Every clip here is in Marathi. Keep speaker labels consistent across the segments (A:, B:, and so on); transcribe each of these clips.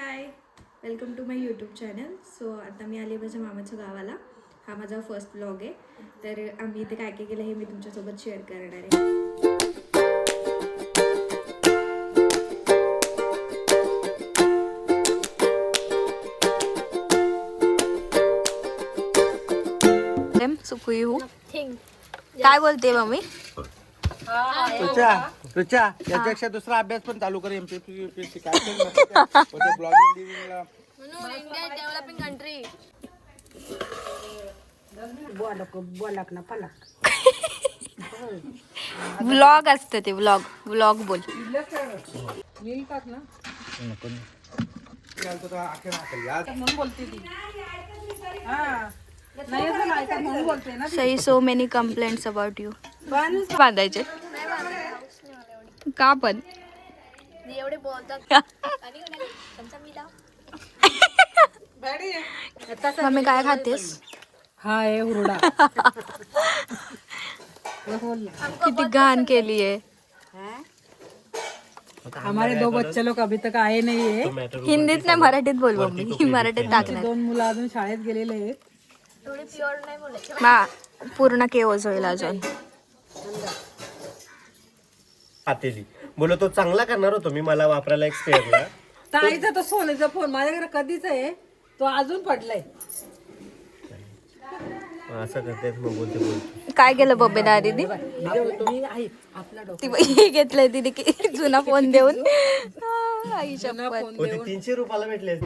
A: High, welcome to my YouTube channel. So आता मी आली माझ्या मामाच्या गावाला. हा माझा फर्स्ट व्लॉग आहे. तर आम्ही इथे काय काय केलं हे मी तुमच्यासोबत शेअर करणार आहे. सुकुई हो काय बोलते मम्मी?
B: ऋचा याच्यापेक्षा दुसरा अभ्यास पण चालू कर. एमपीएससी यूपीएससी काय ब्लॉगिंग लिव्हिंगला
C: इंडिया डेव्हलपिंग कंट्री.
A: व्लॉग असतं ते व्लॉग व्लॉग बोल. सही so many complaints about you. बांधायचे का पण
C: एवढे बोलतात.
A: मम्मी काय खातेस?
D: हा आहे हुरडा.
A: किती घाण केली आहे.
D: हमारे दो बच्चे लोग अभी तक आए नहीं है.
A: हिंदीत नाही मराठीत बोल मम्मी. मराठीत टाकणार.
D: दोन मुलं अजून शाळेत गेलेले आहेत.
C: थोडी प्युअर नाही बोलायची.
A: मा पूर्ण केवस होईल अजून.
B: पातेली बोलो तो चांगला करणार होतो मी. मला वापरायला एक स्पेअरला
D: ताईचा तो सोनीचा फोन माझ्याकडे कधीच आहे. तो अजून पडलाय.
B: असं करते मग बोलते.
A: काय केलं बब्बे दा दीदी?
D: मी आहे आपला
A: ती हे घेतलंय तिने की जुना फोन देऊन. आई शपथ.
B: होते 300 रुपयाला भेटले.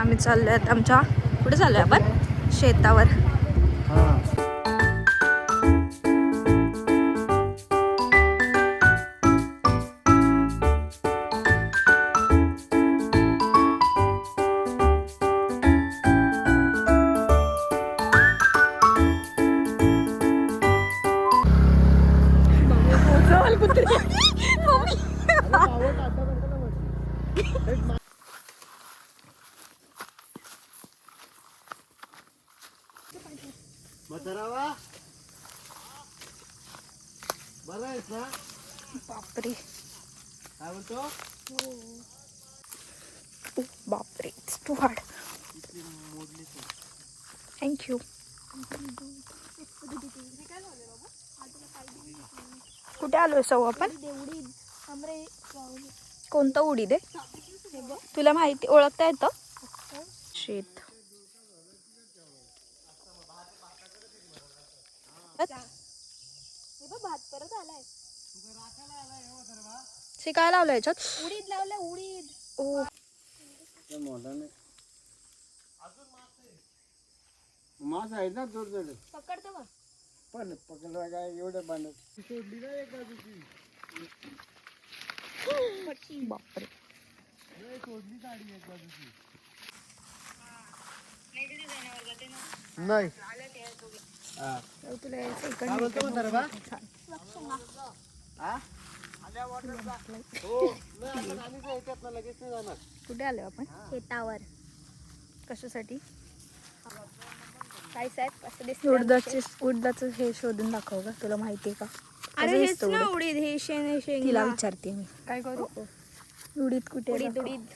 A: आम्ही चाललोय आमच्या कुठे चाललोय आपण? शेतावर.
B: बरं आहेस ना?
A: बापरे
B: काय बोलतो?
A: बापरे इट्स टू हार्ड. थँक्यू. कुठे आलोय सौ आपण? कोणतं उडीद आहे? तुला माहिती ओळखता येतं? शेत.
C: भात परत आलाय.
A: काय लावलं याच्यात?
C: उडीद लावलं उडीद.
A: ओ
B: मास आहे ना दूर जड
C: पकडतो का?
B: पण पकडला काय एवढं बांधत सोडली ना एक बाजूची.
A: बापरे
B: सोडली गाडी एक बाजूची. नाही
A: तुला यायचं
B: काय बोलतो म्हणणार बा? लगेच नाही जाणार.
A: कुठे आलो आपण?
C: शेतावर.
A: कशासाठी?
C: काय साहेब असं दिसत?
A: उडदाचं हे शोधून दाखव का? तुला माहितीये का?
C: अरे हेच ना उडीद. हे शेंग
A: तिला विचारते मी.
C: काय करू?
A: उडीद कुठे?
C: उडीद उडीद.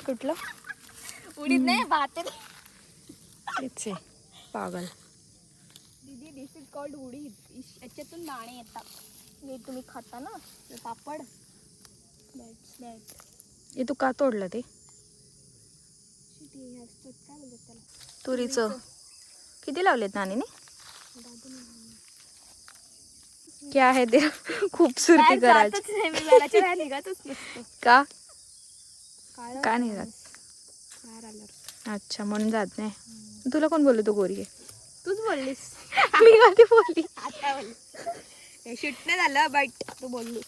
A: कुठलं?
C: उडीद नाही भात आहे.
A: तेच आहे पागल.
C: दीदी दिस इज कॉल्ड उडीद. याच्यातून दाणे येतात. हे तुम्ही खाता ना ते पापड. That's that.
A: हे तू का तोडलं ते?
C: हे असतात काय बोलतात त्याला?
A: तुरीचं. किती लावलेत नानीने? क्या है ते? खूपसूरती करायची
C: नाही मी घराच्या बाहेर निघतच नसतो.
A: का?
C: काय
A: नाही जात?
C: बाहेर आल्यावर.
A: अच्छा म्हणून जात नाही. तुला कोण बोललो तू गोरी आहे?
C: तूच बोललीस.
A: मी कधी बोलली?
C: आता बोलली. शूट नाही झालं बट तू बोललीस.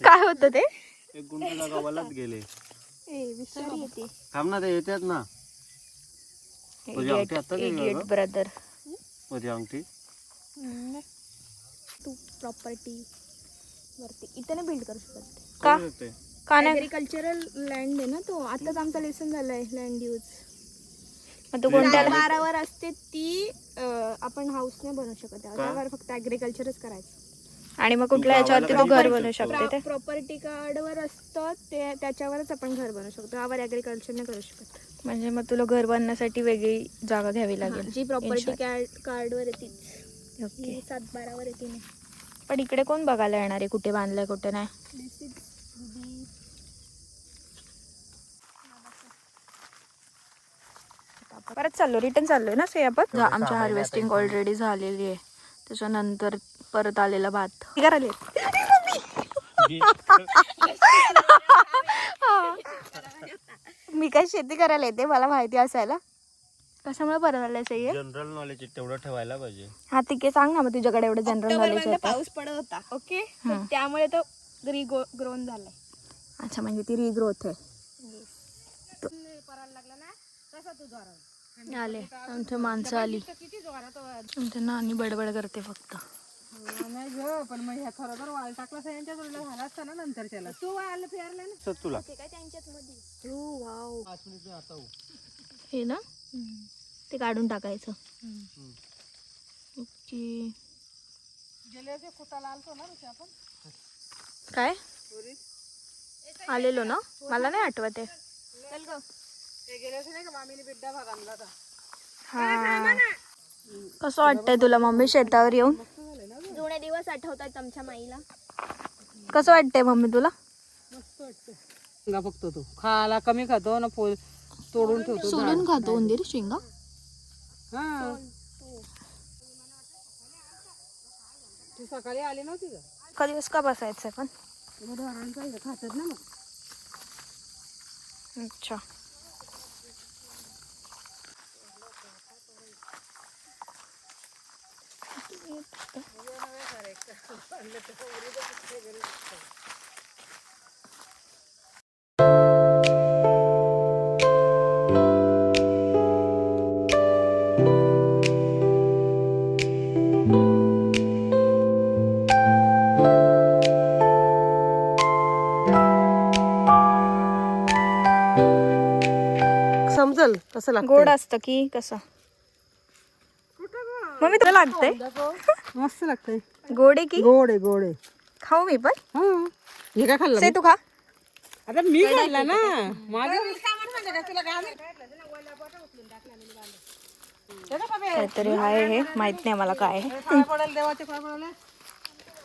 A: काय होतं ते?
B: एक गुंड गावालाच गेले.
C: विचारी येते.
B: थांब ना ते येतात ना.
A: Idiot brother.
B: माझी अंगठी
C: तू प्रॉपर्टी वरती इथे नाही बिल्ड करू शकत.
A: का? का नाही?
C: ॲग्रिकल्चरल लँड आहे ना तो. आताच आमचा लेसन झालाय लँड यूज.
A: मग तू कोणत्या?
C: बारावर असते ती आपण हाऊस नाही बनवू शकत. त्यावर फक्त ॲग्रिकल्चरच करायचं.
A: आणि मग कुठल्या याच्यावरती तू घर बनवू शकते ते?
C: प्रॉपर्टी कार्डवर असतं ते, त्याच्यावरच आपण घर बनवू शकतो. यावर ॲग्रिकल्चर नाही करू शकत.
A: म्हणजे मग तुला घर बांधण्यासाठी वेगळी जागा घ्यावी लागेल.
C: जी प्रॉपर्टी कार्डवर येते
A: ओके.
C: ती 7/12 येते नाही.
A: पण इकडे कोण बघायला येणार आहे कुठे बांधलंय कुठे नाही?
C: This is the
A: परत चाललो, रिटर्न चाललोय ना से आपण. आमच्या हार्वेस्टिंग ऑलरेडी झालेली आहे. त्याच्यानंतर परत आलेला भात करायला मी काय शेती करायला येते, मला माहिती असायला. कशामुळे परत आलंय सही?
B: जनरल नॉलेज तेवढं ठेवायला पाहिजे.
A: हा ठीक आहे, सांग ना मग तुझ्याकडे एवढं जनरल नॉलेज होतं.
C: पाऊस पडत होता. ओके, त्यामुळे तो ग्रोन झालाय.
A: अच्छा, म्हणजे ती रिग्रोथ आहे. आले आमच्या माणसं आली. आमच्या नानी बडबड करते फक्त.
D: नाही ग, पण मग ह्या थोडा जर वाळ टाकला असता यांच्या जोडीला झाला असता ना नंतर त्याला. तू वाळलं फिरलं ना
B: तुला
C: ते काय त्यांच्यात मध्ये.
A: वाव, हे ना ते काढून टाकायचं. ओके.
D: गेल्या ते कुटाला आलतो ना ऋषी आपण.
A: काय आलेलो ना, मला नाही आठवत आहे.
C: चल ग.
D: ते गेल्या नाही का मामीने बिड्डा भाग आणला होता.
A: हा, कसं वाटतंय तुला मम्मी शेतावर येऊन?
C: जुने दिवस आठवतात आमच्या माईला.
A: कसं वाटतंय मम्मी तुला?
D: मस्त वाटतं. फक्त तो खायला कमी खातो ना, तोडून ठेवतो.
A: सोलून खातो उंदीर शेंगा.
D: हा, ती सकाळी आली नव्हती का?
A: का दिवस का बसायचंय पण?
D: ढोरांचं खातात ना मग.
A: अच्छा,
D: समजल कसं लागतं.
A: गोड असतं की कसं? मम्मी तुला लागतंय?
D: मस्त लागतंय.
A: गोड आहे की?
D: गोड आहे, गोड आहे.
A: खाऊ मी पण?
D: हा, हे काय खाल्लं?
A: से तू खा.
D: आता मी खाल्ला ना माझ्या.
A: काहीतरी आहे हे, माहित नाही मला काय आहे.
D: काय पडेल देवाचे, काय पडेल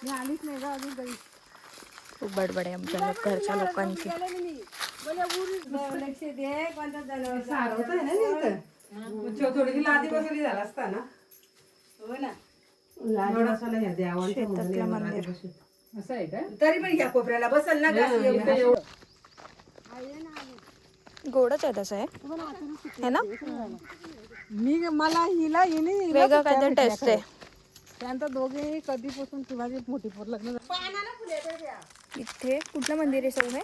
D: मी आलीच नाही का अजून काही.
A: खूप बडबड आहे आमच्या घरच्या लोकांची.
D: थोडी लादी बसवली झाला असता ना. हो ना,
A: शेतातलं मंदिर.
D: असं आहे का? तरी पण या कोपऱ्याला बसल ना.
A: गोडच आहे तसं आहे है ना?
D: मी मला हिला हिने
A: वेगळं काहीतरी टेस्ट आहे.
D: त्यानंतर दोघे कधीपासून माझी मोठी पोर लग्न.
A: इथे कुठलं मंदिर आहे सौ? हे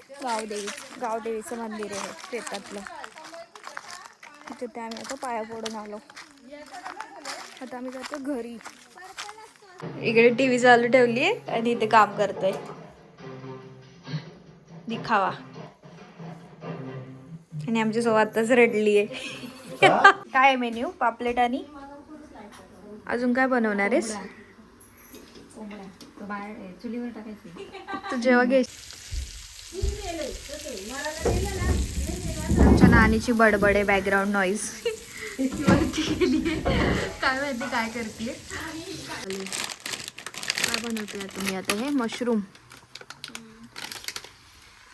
A: गावदेवीचं मंदिर आहे शेतातलं. तिथे आम्ही आता पाया पडून आलो. आता आम्ही जातो घरी. इकडे टीव्ही चालू ठेवली आहे आणि इथे काम करतोय. दिखावा. आणि आमची सौ आताच रडली आहे. काय आहे मेन्यू? पापलेट आणि अजून काय बनवणार आहेस? तू जेव्हा घे. आमच्या नानीची बडबड आहे, बॅकग्राऊंड नॉईज. काय माहिती काय करते. काय बनवते तुम्ही आता? हे मशरूम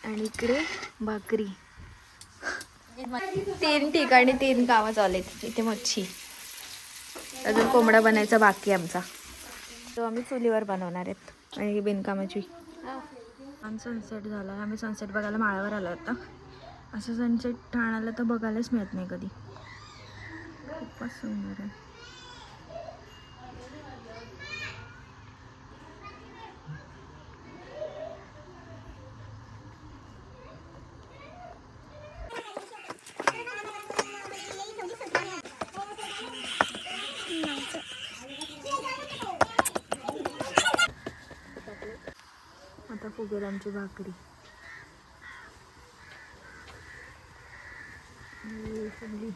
A: आणि इकडे भाकरी. 3 ठिकाणी 3 कामं चालू आहेत. इथे मच्छी, अजून कोंबडा बनायचा बाकी आमचा. तो आम्ही चुलीवर बनवणार आहेत. आणि ही बिनकामाची. सनसेट झाला. आम्ही सनसेट बघायला माळ्यावर आलो होता. असं सनसेट ठाण्याला तर बघायलाच मिळत नाही कधी. खूपच सुंदर आहे. आता फुगेल आमची भाकरी. फुगली.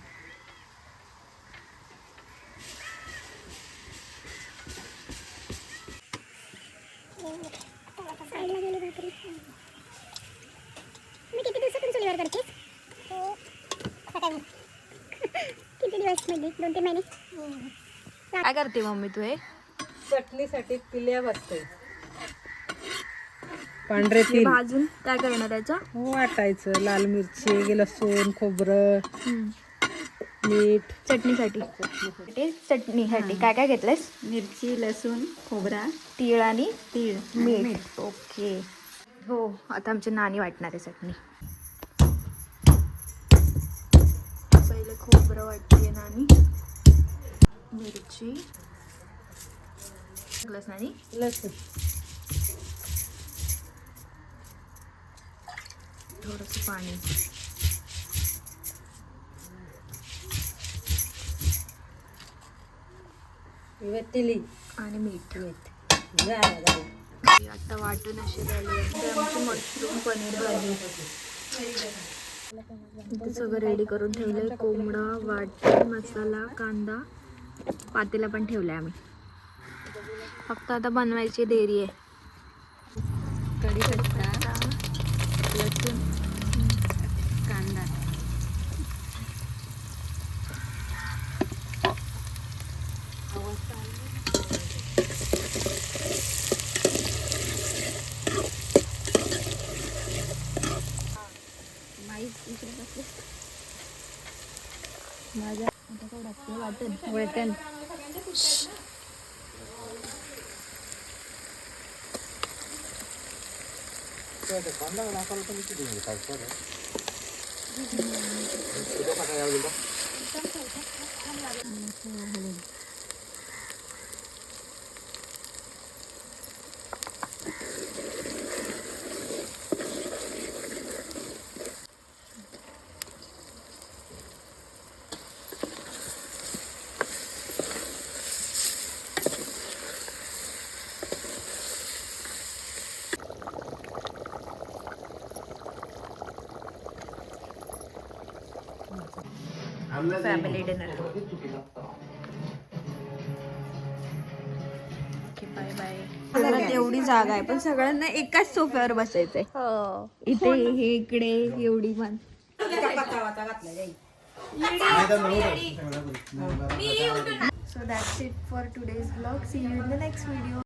C: साईडला गेली भाकरी. मी किती दिवसातून चुलीवर करतेस? किती दिवस म्हणजे 2-3 महिने.
A: काय करते मम्मी तू हे?
D: चटणीसाठी पिल्या बसते. पांढरे
A: हे
D: तीळ
A: भाजून काय करणार त्याचं?
D: वाटायचं. लाल मिरची, लसूण, खोबरं, मीठ.
A: चटणीसाठी. चटणीसाठी काय काय घेतलंस?
E: मिरची, लसूण, खोबरा,
A: तीळ आणि
E: तीळ,
A: मीठ. ओके. हो, आता आमची नानी वाटणार आहे चटणी. पहिले खोबरं वाटते नानी, मिरची, घातलंस नानी,
D: लसूण.
A: थोडंसं पाणी.
D: वेटिली
A: आणि मीठ.
D: झालं.
A: आता वाटून अशी झाली आमची मशरूम पनीर भाजी. इथे सगळं रेडी करून ठेवलंय. कोंबडा, वाटण, मसाला, कांदा, पातेला पण ठेवलाय आम्ही. फक्त आता बनवायची देरी आहे.
E: कढीपत्ता, लसूण, कांदा. वाटण.
A: Family dinner. Bye bye. घरात एवढी जागा आहे पण सगळ्यांना एकाच सोफ्यावर बसायचंय. इथे हे इकडे एवढी पण. So that's it for today's vlog. See you in the next video.